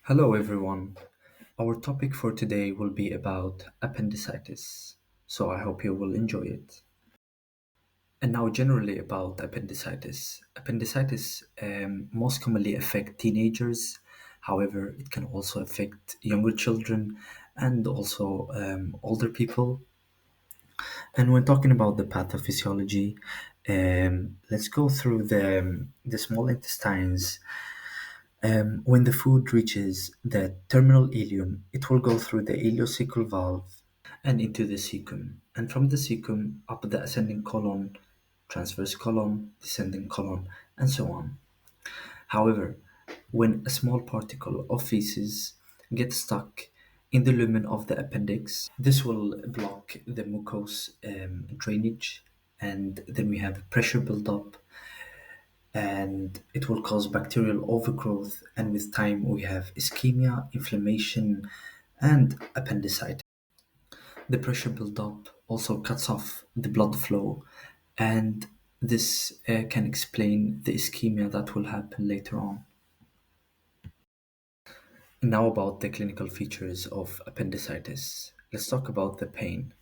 Hello, everyone. Our topic for today will be about appendicitis, so I hope you will enjoy it. And now, generally about appendicitis. Appendicitis most commonly affect teenagers. However, it can also affect younger children and also older people. And when talking about the pathophysiology, let's go through the small intestines. When the food reaches the terminal ileum, it will go through the ileocecal valve and into the cecum, and from the cecum up the ascending colon, transverse colon, descending colon, and so on. However, when a small particle of feces gets stuck in the lumen of the appendix, this will block the mucous drainage, and then we have pressure buildup and it will cause bacterial overgrowth, and with time we have ischemia, inflammation, and appendicitis. The pressure buildup also cuts off the blood flow, and this can explain the ischemia that will happen later on. Now about the clinical features of appendicitis. Let's talk about the pain.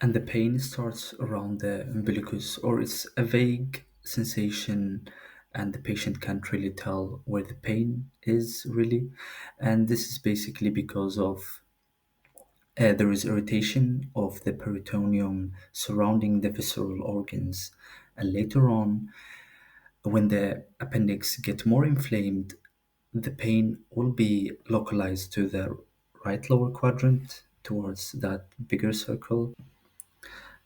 And the pain starts around the umbilicus, or it's a vague sensation, and the patient can't really tell where the pain is really. And this is basically because of there is irritation of the peritoneum surrounding the visceral organs. And later on, when the appendix get more inflamed, the pain will be localized to the right lower quadrant towards that bigger circle.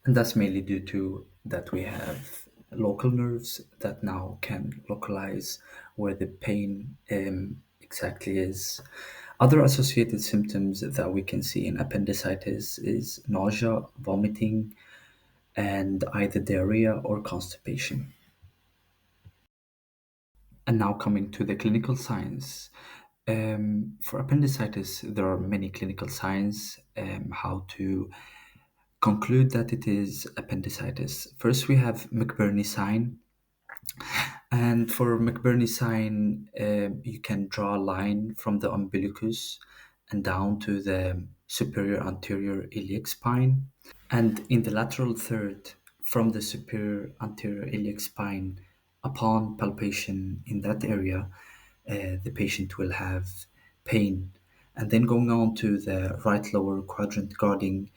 And that's mainly due to that we have local nerves that now can localize where the pain exactly is. Other associated symptoms that we can see in appendicitis is nausea, vomiting, and either diarrhea or constipation. And now coming to the clinical signs. For appendicitis, there are many clinical signs. How to conclude that it is appendicitis. First, we have McBurney sign. And for McBurney sign, you can draw a line from the umbilicus and down to the superior anterior iliac spine. And in the lateral third, from the superior anterior iliac spine, upon palpation in that area, the patient will have pain. And then going on to the right lower quadrant guarding,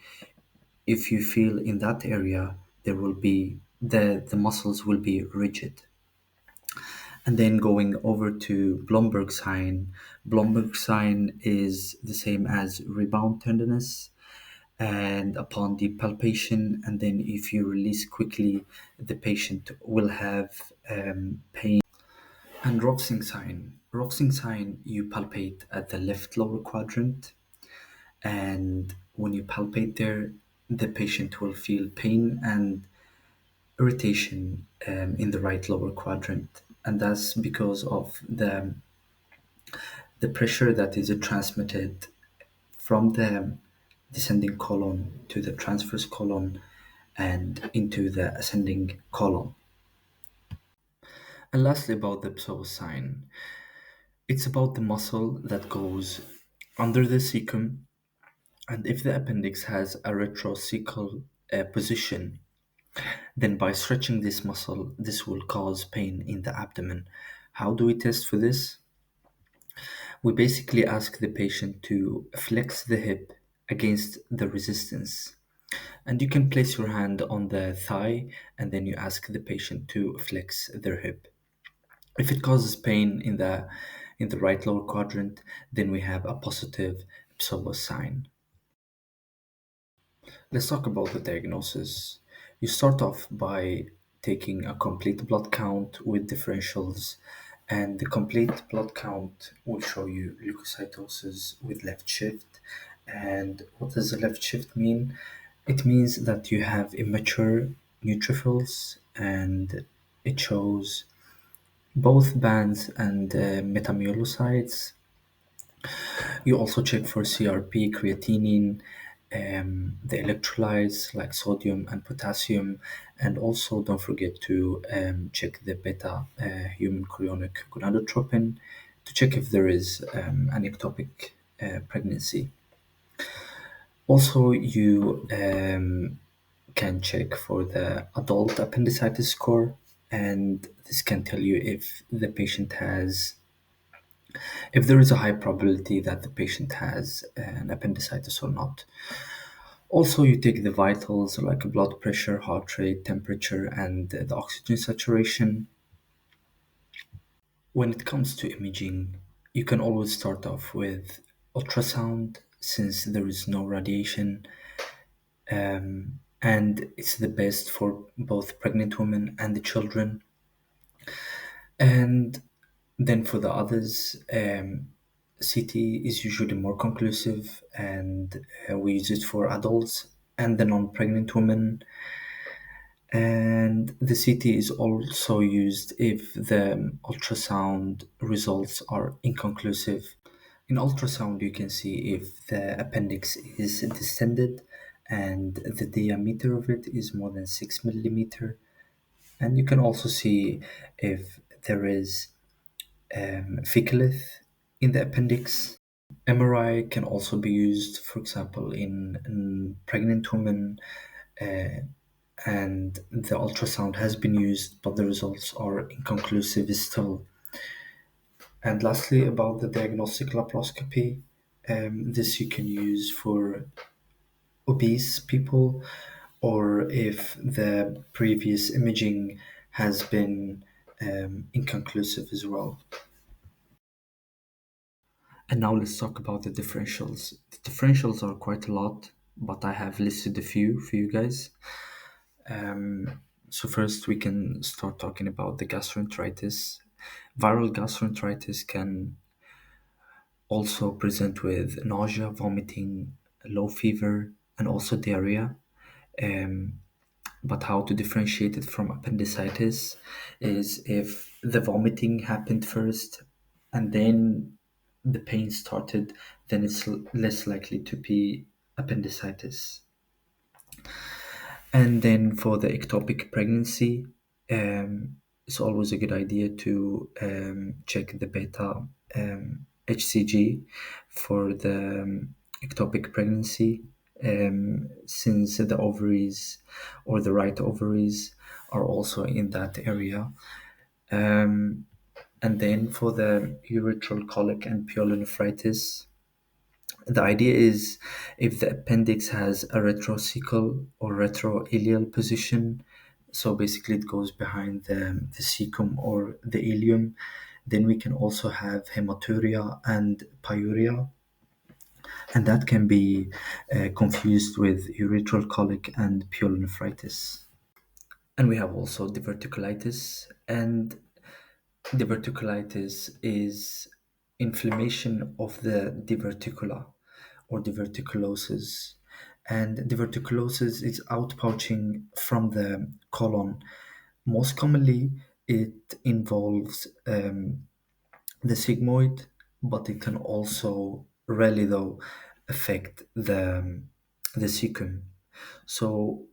if you feel in that area, there will be the muscles will be rigid. And then going over to Blomberg sign. Blomberg sign is the same as rebound tenderness and upon deep palpation, and then if you release quickly, the patient will have pain. And Rovsing sign. Rovsing sign, you palpate at the left lower quadrant, and when you palpate there, the patient will feel pain and irritation in the right lower quadrant, and that's because of the pressure that is transmitted from the descending colon to the transverse colon and into the ascending colon. And lastly, about the pseudosine, it's about the muscle that goes under the cecum, and if the appendix has a retrocecal position, then by stretching this muscle, this will cause pain in the abdomen. How do we test for this? We basically ask the patient to flex the hip against the resistance. And you can place your hand on the thigh and then you ask the patient to flex their hip. If it causes pain in the right lower quadrant, then we have a positive psoas sign. Let's talk about the diagnosis. You start off by taking a complete blood count with differentials, and the complete blood count will show you leukocytosis with left shift. And what does the left shift mean? It means that you have immature neutrophils, and it shows both bands and metamyelocytes. You also check for CRP, creatinine, the electrolytes like sodium and potassium, and also don't forget to check the beta human chorionic gonadotropin to check if there is an ectopic pregnancy. Also, you can check for the adult appendicitis score, and this can tell you if there is a high probability that the patient has an appendicitis or not. Also, you take the vitals like blood pressure, heart rate, temperature, and the oxygen saturation. When it comes to imaging, you can always start off with ultrasound since there is no radiation, and it's the best for both pregnant women and the children. And then for the others, CT is usually more conclusive, and we use it for adults and the non-pregnant women. And the CT is also used if the ultrasound results are inconclusive. In ultrasound, you can see if the appendix is distended and the diameter of it is more than 6 millimeter. And you can also see if there is fecalith in the appendix. MRI can also be used, for example, in pregnant women, and the ultrasound has been used, but the results are inconclusive still. And lastly, about the diagnostic laparoscopy, this you can use for obese people or if the previous imaging has been inconclusive as well. And now let's talk about the differentials. The differentials are quite a lot, but I have listed a few for you guys. So first we can start talking about the gastroenteritis. Viral gastroenteritis can also present with nausea, vomiting, low fever, and also diarrhea. Um, but how to differentiate it from appendicitis is if the vomiting happened first and then the pain started, then it's less likely to be appendicitis. And then for the ectopic pregnancy, it's always a good idea to check the beta HCG for the ectopic pregnancy, since the ovaries or the right ovaries are also in that area. And then for the urethral colic and pyelonephritis, the idea is if the appendix has a retrocecal or retroileal position, so basically it goes behind the cecum or the ileum, then we can also have hematuria and pyuria, and that can be confused with urethral colic and pyelonephritis. And we have also diverticulitis, and diverticulitis is inflammation of the diverticula or diverticulosis. And diverticulosis is outpouching from the colon. Most commonly, it involves the sigmoid, but it can also rarely, though, affect the cecum. So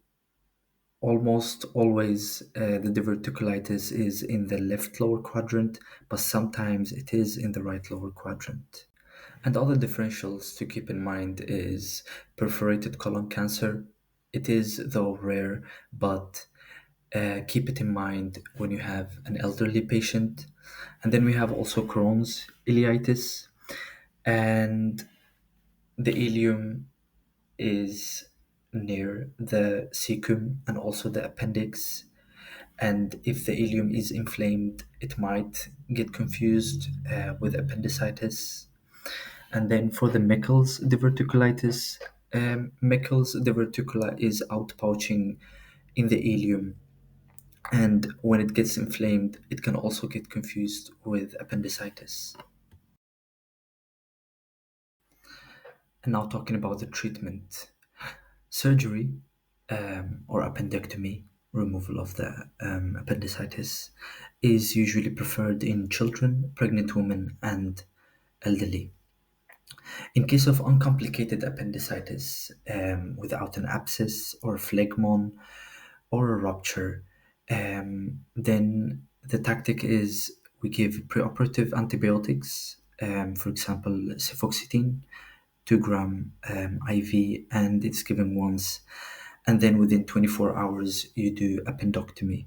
almost always the diverticulitis is in the left lower quadrant, but sometimes it is in the right lower quadrant. And other differentials to keep in mind is perforated colon cancer. It is, though, rare, but keep it in mind when you have an elderly patient. And then we have also Crohn's ileitis, and the ileum is near the cecum and also the appendix. And if the ileum is inflamed, it might get confused with appendicitis. And then for the Meckel's diverticulitis, Meckel's diverticula is outpouching in the ileum. And when it gets inflamed, it can also get confused with appendicitis. And now talking about the treatment. Surgery or appendectomy, removal of the appendicitis, is usually preferred in children, pregnant women, and elderly. In case of uncomplicated appendicitis without an abscess or phlegmon or a rupture, then the tactic is we give preoperative antibiotics, for example, cefoxitin, 2 gram IV, and it's given once. And then within 24 hours, you do appendectomy.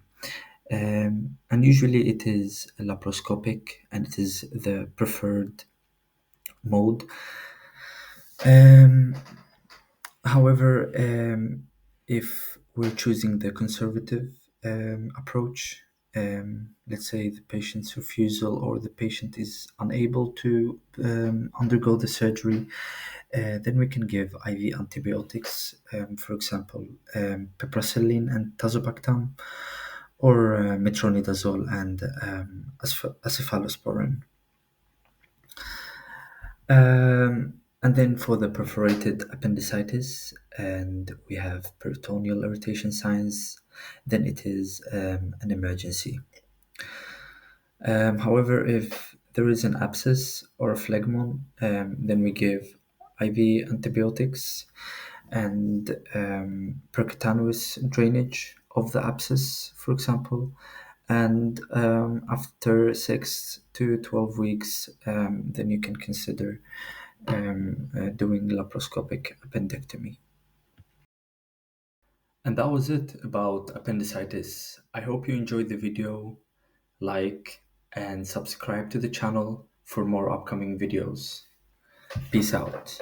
And usually it is laparoscopic and it is the preferred mode. Um, However, if we're choosing the conservative approach, let's say the patient's refusal or the patient is unable to undergo the surgery, then we can give IV antibiotics, for example, piperacillin and tazobactam, or metronidazole and cephalosporin. And then for the perforated appendicitis, and we have peritoneal irritation signs, then it is an emergency. However, if there is an abscess or a phlegmon, then we give IV antibiotics and percutaneous drainage of the abscess, for example. And after 6 to 12 weeks, then you can consider doing laparoscopic appendectomy. And that was it about appendicitis. I hope you enjoyed the video. Like and subscribe to the channel for more upcoming videos. Peace out.